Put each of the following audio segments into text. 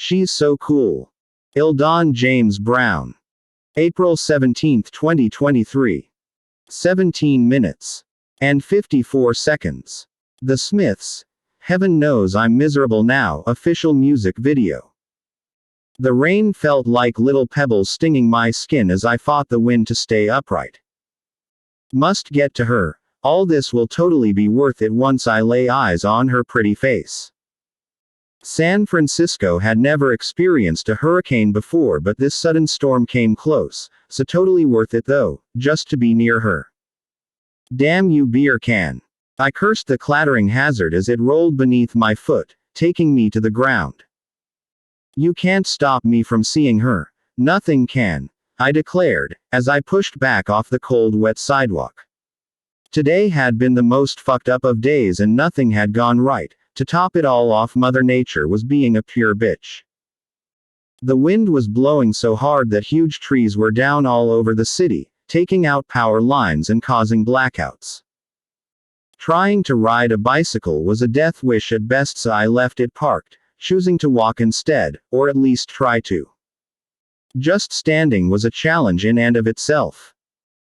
She's so cool. Eldon James Brown. April 17, 2023. 17 minutes. And 54 seconds. The Smiths. Heaven Knows I'm Miserable Now official music video. The rain felt like little pebbles stinging my skin as I fought the wind to stay upright. Must get to her. All this will totally be worth it once I lay eyes on her pretty face. San Francisco had never experienced a hurricane before, but this sudden storm came close, so totally worth it though, just to be near her. Damn you beer can. I cursed the clattering hazard as it rolled beneath my foot, taking me to the ground. You can't stop me from seeing her. Nothing can, I declared, as I pushed back off the cold wet sidewalk. Today had been the most fucked up of days and nothing had gone right. To top it all off, Mother Nature was being a pure bitch. The wind was blowing so hard that huge trees were down all over the city, taking out power lines and causing blackouts. Trying to ride a bicycle was a death wish at best, so I left it parked, choosing to walk instead, or at least try to. Just standing was a challenge in and of itself.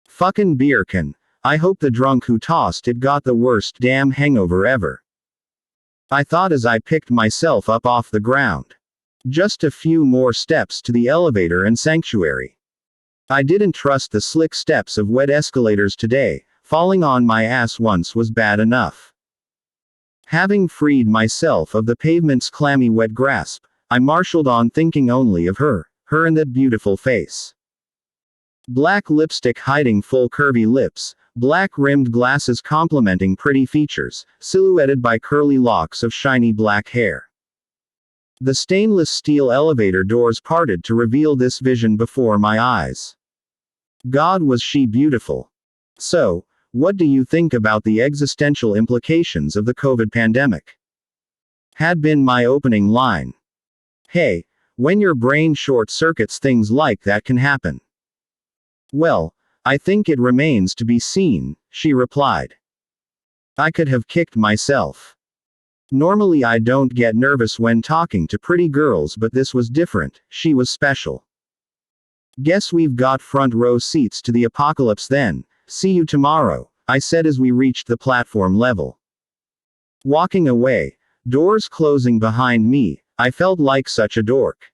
Fucking beer can. I hope the drunk who tossed it got the worst damn hangover ever. I thought as I picked myself up off the ground. Just a few more steps to the elevator and sanctuary. I didn't trust the slick steps of wet escalators today. Falling on my ass once was bad enough. Having freed myself of the pavement's clammy wet grasp, I marshaled on, thinking only of her and that beautiful face. Black lipstick hiding full curvy lips, black rimmed glasses complementing pretty features, silhouetted by curly locks of shiny black hair. The stainless steel elevator doors parted to reveal this vision before my eyes. God, was she beautiful. So, what do you think about the existential implications of the COVID pandemic? Had been my opening line. Hey, when your brain short circuits, things like that can happen. Well, I think it remains to be seen, she replied. I could have kicked myself. Normally I don't get nervous when talking to pretty girls, but this was different. She was special. Guess we've got front row seats to the apocalypse then. See you tomorrow, I said as we reached the platform level. Walking away, doors closing behind me, I felt like such a dork.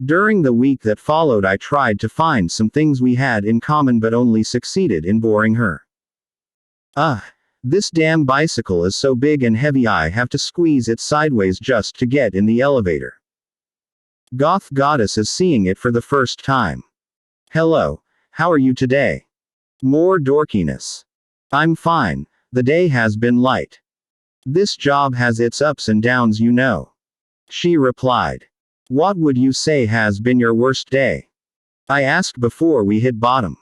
During the week that followed, I tried to find some things we had in common but only succeeded in boring her. This damn bicycle is so big and heavy I have to squeeze it sideways just to get in the elevator. Goth Goddess is seeing it for the first time. Hello, how are you today? More dorkiness. I'm fine, the day has been light. This job has its ups and downs, you know. She replied. What would you say has been your worst day? I asked before we hit bottom.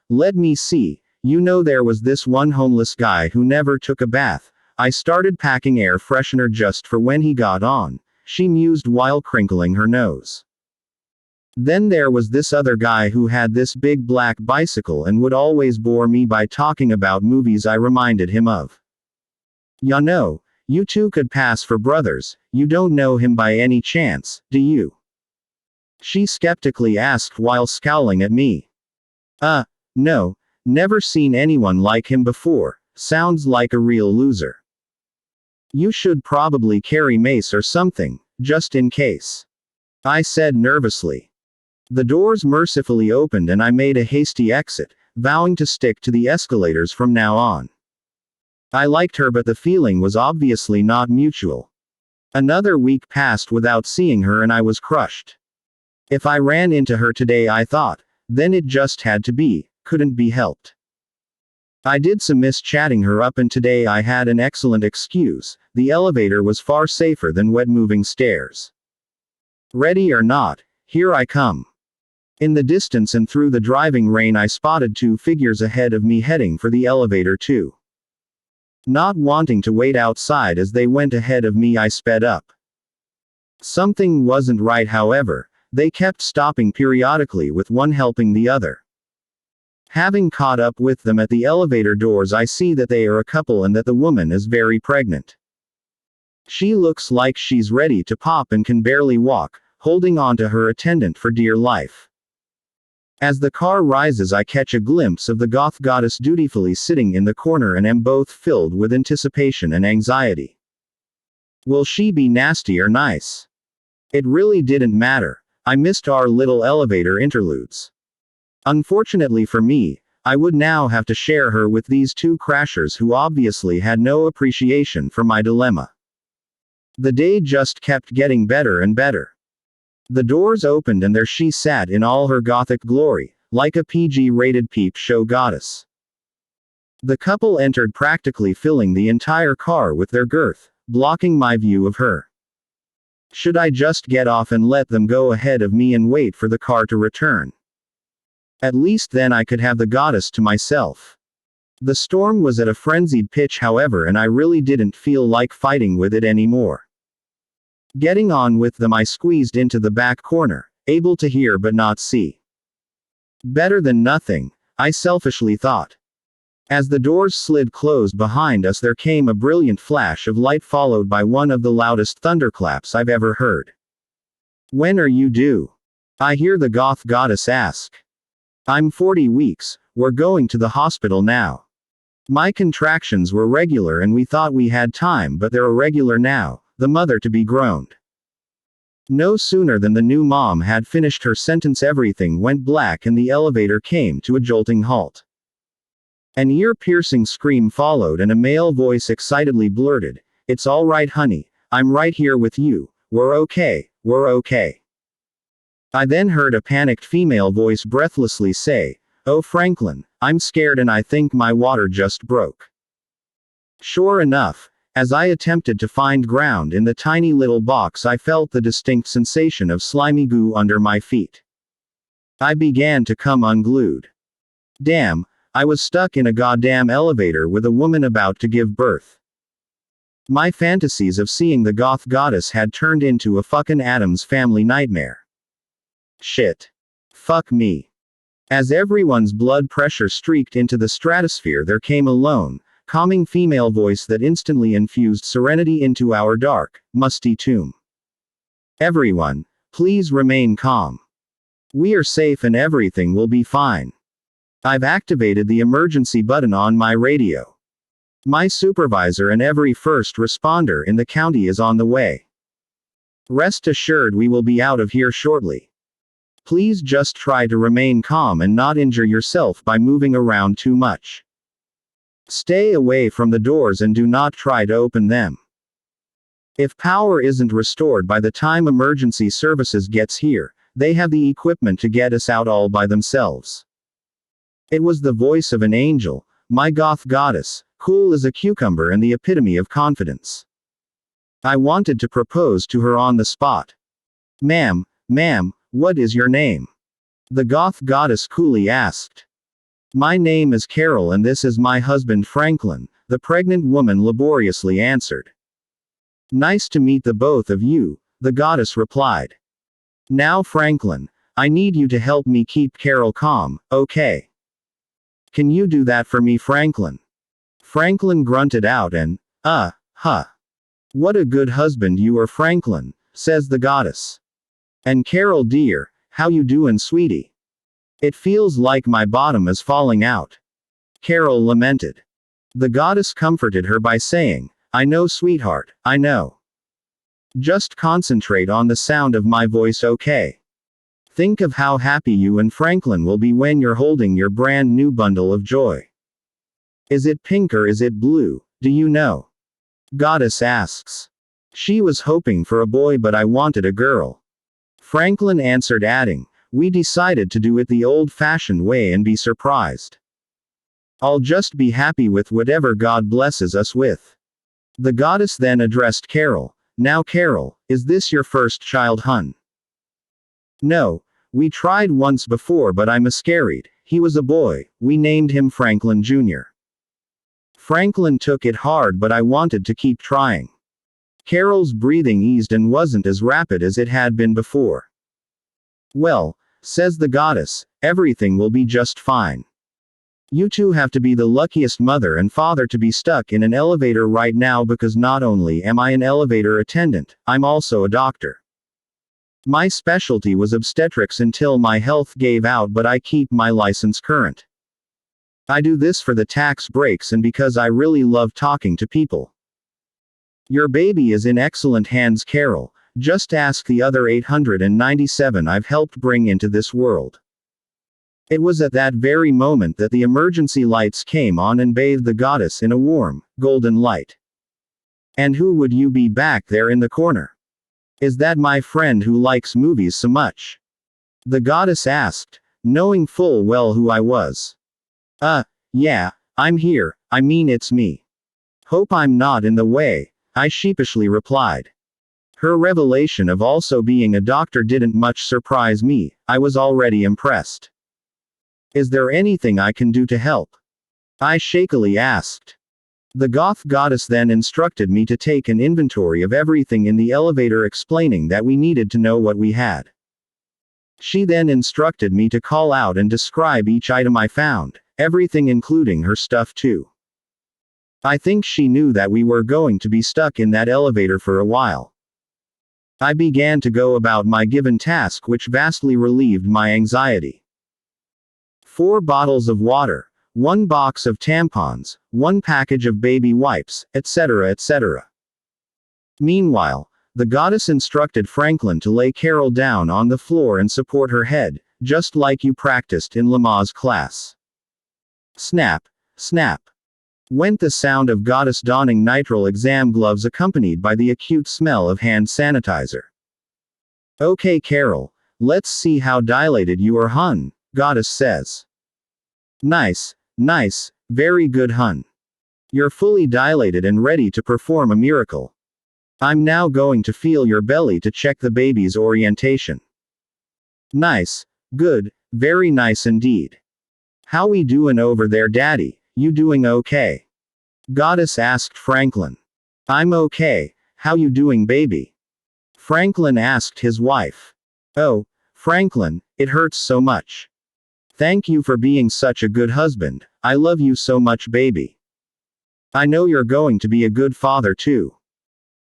Let me see. You know, there was this one homeless guy who never took a bath. I started packing air freshener just for when he got on, she mused while crinkling her nose. Then there was this other guy who had this big black bicycle and would always bore me by talking about movies I reminded him of. Ya know, you two could pass for brothers. You don't know him by any chance, do you? She skeptically asked while scowling at me. No, never seen anyone like him before. Sounds like a real loser. You should probably carry mace or something, just in case. I said nervously. The doors mercifully opened and I made a hasty exit, vowing to stick to the escalators from now on. I liked her, but the feeling was obviously not mutual. Another week passed without seeing her and I was crushed. If I ran into her today, I thought, then it just had to be, couldn't be helped. I did some miss-chatting her up, and today I had an excellent excuse. The elevator was far safer than wet moving stairs. Ready or not, here I come. In the distance and through the driving rain, I spotted two figures ahead of me heading for the elevator too. Not wanting to wait outside as they went ahead of me, I sped up. Something wasn't right, however. They kept stopping periodically, with one helping the other. Having caught up with them at the elevator doors, I see that they are a couple and that the woman is very pregnant. She looks like she's ready to pop and can barely walk, holding on to her attendant for dear life. As the car rises, I catch a glimpse of the goth goddess dutifully sitting in the corner and am both filled with anticipation and anxiety. Will she be nasty or nice? It really didn't matter. I missed our little elevator interludes. Unfortunately for me, I would now have to share her with these two crashers who obviously had no appreciation for my dilemma. The day just kept getting better and better. The doors opened and there she sat in all her Gothic glory, like a PG-rated peep show goddess. The couple entered, practically filling the entire car with their girth, blocking my view of her. Should I just get off and let them go ahead of me and wait for the car to return? At least then I could have the goddess to myself. The storm was at a frenzied pitch, however, and I really didn't feel like fighting with it anymore. Getting on with them, I squeezed into the back corner, able to hear but not see. Better than nothing, I selfishly thought. As the doors slid closed behind us, there came a brilliant flash of light followed by one of the loudest thunderclaps I've ever heard. "When are you due?" I hear the goth goddess ask. "I'm 40 weeks, we're going to the hospital now. My contractions were regular and we thought we had time, but they're irregular now," the mother-to-be groaned. No sooner than the new mom had finished her sentence, everything went black and the elevator came to a jolting halt. An ear-piercing scream followed and a male voice excitedly blurted, "It's all right, honey, I'm right here with you, we're okay, we're okay." I then heard a panicked female voice breathlessly say, "Oh Franklin, I'm scared and I think my water just broke." Sure enough, as I attempted to find ground in the tiny little box, I felt the distinct sensation of slimy goo under my feet. I began to come unglued. Damn, I was stuck in a goddamn elevator with a woman about to give birth. My fantasies of seeing the goth goddess had turned into a fucking Addams Family nightmare. Shit. Fuck me. As everyone's blood pressure streaked into the stratosphere, there came a lone, calming female voice that instantly infused serenity into our dark, musty tomb. "Everyone, please remain calm. We are safe and everything will be fine. I've activated the emergency button on my radio. My supervisor and every first responder in the county is on the way. Rest assured we will be out of here shortly. Please just try to remain calm and not injure yourself by moving around too much. Stay away from the doors and do not try to open them. If power isn't restored by the time emergency services gets here, they have the equipment to get us out all by themselves." It was the voice of an angel, my goth goddess, cool as a cucumber and the epitome of confidence. I wanted to propose to her on the spot. Ma'am, what is your name?" the goth goddess coolly asked. "My name is Carol and this is my husband Franklin," the pregnant woman laboriously answered. "Nice to meet the both of you," the goddess replied. "Now Franklin, I need you to help me keep Carol calm, okay? Can you do that for me, Franklin?" Franklin grunted out and, huh. "What a good husband you are, Franklin," says the goddess. "And Carol dear, how you doin', sweetie? It feels like my bottom is falling out," Carol lamented. The goddess comforted her by saying, "I know, sweetheart, I know. Just concentrate on the sound of my voice, okay? Think of how happy you and Franklin will be when you're holding your brand new bundle of joy. Is it pink or is it blue, do you know?" Goddess asks. "She was hoping for a boy but I wanted a girl," Franklin answered, adding, "We decided to do it the old-fashioned way and be surprised. I'll just be happy with whatever God blesses us with." The goddess then addressed Carol. "Now Carol, is this your first child, hun?" "No, we tried once before but I miscarried. He was a boy, we named him Franklin Jr. Franklin took it hard but I wanted to keep trying." Carol's breathing eased and wasn't as rapid as it had been before. "Well," says the goddess, "everything will be just fine. You two have to be the luckiest mother and father to be stuck in an elevator right now, because not only am I an elevator attendant, I'm also a doctor. My specialty was obstetrics until my health gave out, but I keep my license current. I do this for the tax breaks and because I really love talking to people. Your baby is in excellent hands, Carol. Just ask the other 897 I've helped bring into this world. It was at that very moment that the emergency lights came on and bathed the goddess in a warm, golden light. And who would you be back there in the corner? Is that my friend who likes movies so much? The goddess asked, knowing full well who I was. Yeah, I'm here, I mean it's me. Hope I'm not in the way, I sheepishly replied. Her revelation of also being a doctor didn't much surprise me, I was already impressed. Is there anything I can do to help? I shakily asked. The goth goddess then instructed me to take an inventory of everything in the elevator, explaining that we needed to know what we had. She then instructed me to call out and describe each item I found, everything including her stuff too. I think she knew that we were going to be stuck in that elevator for a while. I began to go about my given task, which vastly relieved my anxiety. 4 bottles of water, 1 box of tampons, 1 package of baby wipes, etc., etc. Meanwhile, the goddess instructed Franklin to lay Carol down on the floor and support her head, just like you practiced in Lama's class. Snap, snap, went the sound of goddess donning nitrile exam gloves, accompanied by the acute smell of hand sanitizer. Okay, Carol, let's see how dilated you are, hun, goddess says. Nice, nice, very good, hun. You're fully dilated and ready to perform a miracle. I'm now going to feel your belly to check the baby's orientation. Nice, good, very nice indeed. How we doing over there, daddy? You doing okay? Goddess asked Franklin. I'm okay, how you doing, baby? Franklin asked his wife. Oh, Franklin, it hurts so much. Thank you for being such a good husband, I love you so much, baby. I know you're going to be a good father too.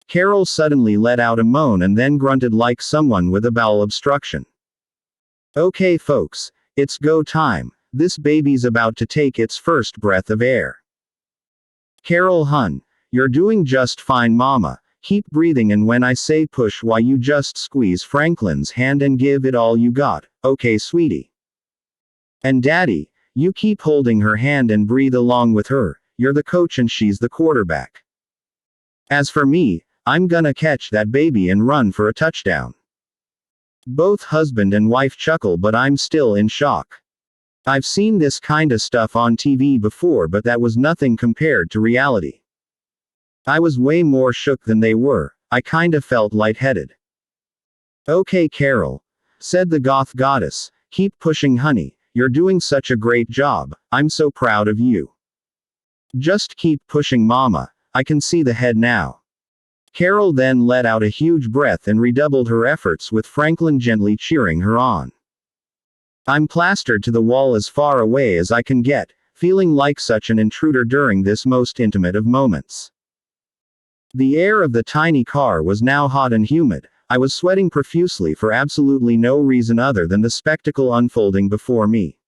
Carol suddenly let out a moan and then grunted like someone with a bowel obstruction. Okay folks, it's go time, this baby's about to take its first breath of air. Carol, hun, you're doing just fine, mama, keep breathing, and when I say push, why you just squeeze Franklin's hand and give it all you got, okay sweetie? And daddy, you keep holding her hand and breathe along with her, you're the coach and she's the quarterback. As for me, I'm gonna catch that baby and run for a touchdown. Both husband and wife chuckle, but I'm still in shock. I've seen this kinda stuff on TV before, but that was nothing compared to reality. I was way more shook than they were, I kinda felt lightheaded. Okay, Carol, said the goth goddess, keep pushing, honey, you're doing such a great job, I'm so proud of you. Just keep pushing, mama, I can see the head now. Carol then let out a huge breath and redoubled her efforts, with Franklin gently cheering her on. I'm plastered to the wall as far away as I can get, feeling like such an intruder during this most intimate of moments. The air of the tiny car was now hot and humid. I was sweating profusely for absolutely no reason other than the spectacle unfolding before me.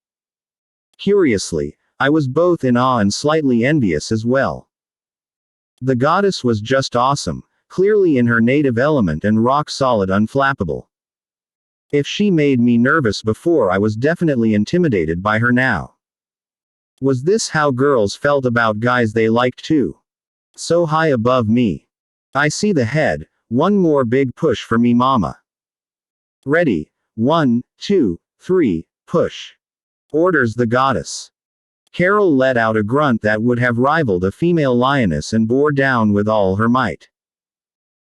Curiously, I was both in awe and slightly envious as well. The goddess was just awesome, clearly in her native element and rock solid, unflappable. If she made me nervous before, I was definitely intimidated by her now. Was this how girls felt about guys they liked too? So high above me. I see the head, one more big push for me, mama. Ready, 1, 2, 3, push. Orders the goddess. Carol let out a grunt that would have rivaled a female lioness and bore down with all her might.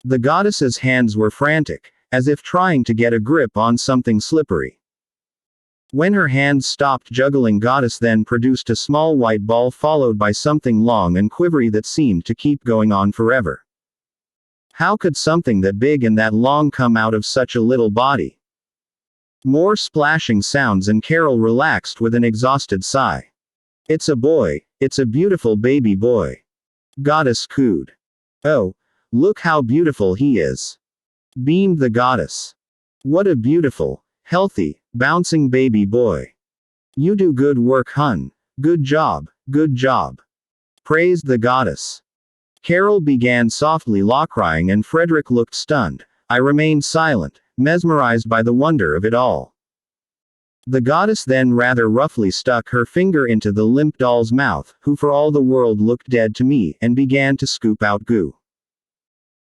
The goddess's hands were frantic, as if trying to get a grip on something slippery. When her hands stopped juggling, goddess then produced a small white ball followed by something long and quivery that seemed to keep going on forever. How could something that big and that long come out of such a little body? More splashing sounds and Carol relaxed with an exhausted sigh. It's a boy, it's a beautiful baby boy. Goddess cooed. Oh, look how beautiful he is, beamed the goddess. What a beautiful, healthy, bouncing baby boy. You do good work, hun. Good job, good job, praised the goddess. Carol began softly crying and Frederick looked stunned. I remained silent, mesmerized by the wonder of it all. The goddess then rather roughly stuck her finger into the limp doll's mouth, who for all the world looked dead to me, and began to scoop out goo.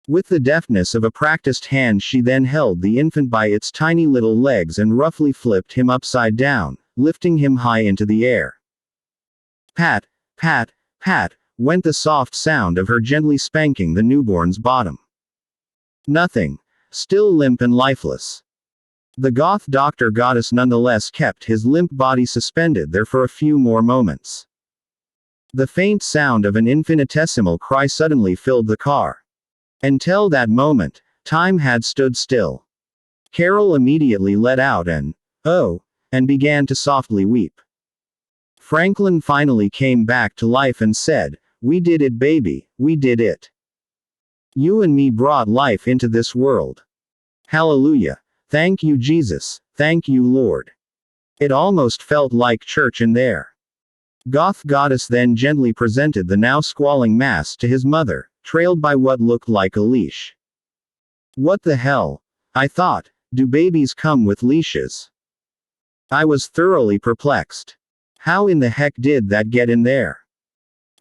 With the deftness of a practiced hand, she then held the infant by its tiny little legs and roughly flipped him upside down, lifting him high into the air. Pat, pat, pat, went the soft sound of her gently spanking the newborn's bottom. Nothing. Still limp and lifeless. The goth doctor goddess nonetheless kept his limp body suspended there for a few more moments. The faint sound of an infinitesimal cry suddenly filled the car. Until that moment, time had stood still. Carol immediately let out an "oh," and began to softly weep. Franklin finally came back to life and said, "We did it, baby, we did it. You and me brought life into this world. Hallelujah. Thank you, Jesus. Thank you, Lord." It almost felt like church in there. Goth goddess then gently presented the now squalling mass to his mother, trailed by what looked like a leash. What the hell? I thought, do babies come with leashes? I was thoroughly perplexed. How in the heck did that get in there?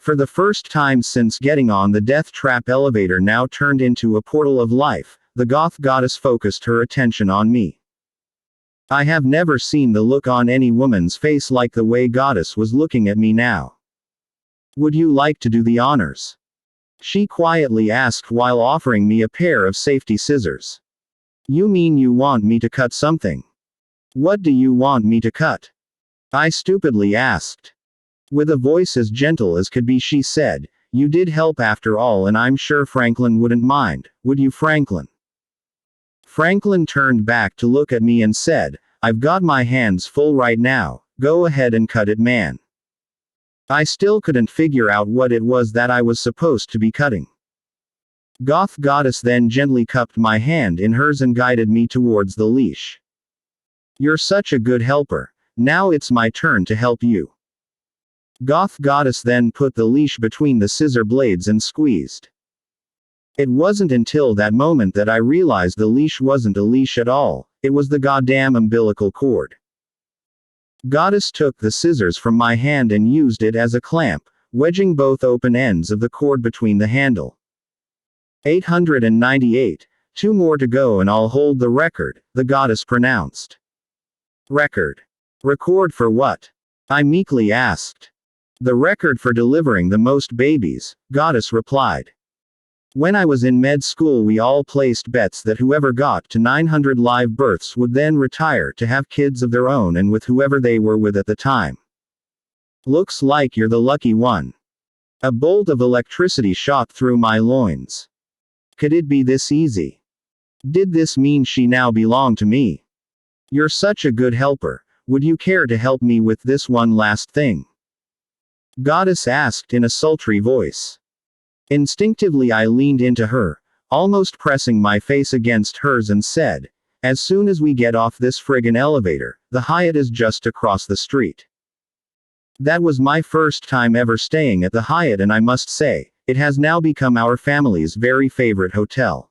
For the first time since getting on the death trap elevator now turned into a portal of life, the goth goddess focused her attention on me. I have never seen the look on any woman's face like the way goddess was looking at me now. Would you like to do the honors? She quietly asked while offering me a pair of safety scissors. You mean you want me to cut something? What do you want me to cut? I stupidly asked. With a voice as gentle as could be she said, you did help after all and I'm sure Franklin wouldn't mind, would you, Franklin? Franklin turned back to look at me and said, I've got my hands full right now, go ahead and cut it, man. I still couldn't figure out what it was that I was supposed to be cutting. Goth goddess then gently cupped my hand in hers and guided me towards the leash. You're such a good helper. Now it's my turn to help you. Goth goddess then put the leash between the scissor blades and squeezed. It wasn't until that moment that I realized the leash wasn't a leash at all, it was the goddamn umbilical cord. Goddess took the scissors from my hand and used it as a clamp, wedging both open ends of the cord between the handle. 898. 2 more to go and I'll hold the record, the goddess pronounced. Record. Record for what? I meekly asked. The record for delivering the most babies, goddess replied. When I was in med school we all placed bets that whoever got to 900 live births would then retire to have kids of their own and with whoever they were with at the time. Looks like you're the lucky one. A bolt of electricity shot through my loins. Could it be this easy? Did this mean she now belonged to me? You're such a good helper, would you care to help me with this one last thing? Goddess asked in a sultry voice. Instinctively I leaned into her, almost pressing my face against hers and said, as soon as we get off this friggin' elevator, the Hyatt is just across the street. That was my first time ever staying at the Hyatt and I must say, it has now become our family's very favorite hotel.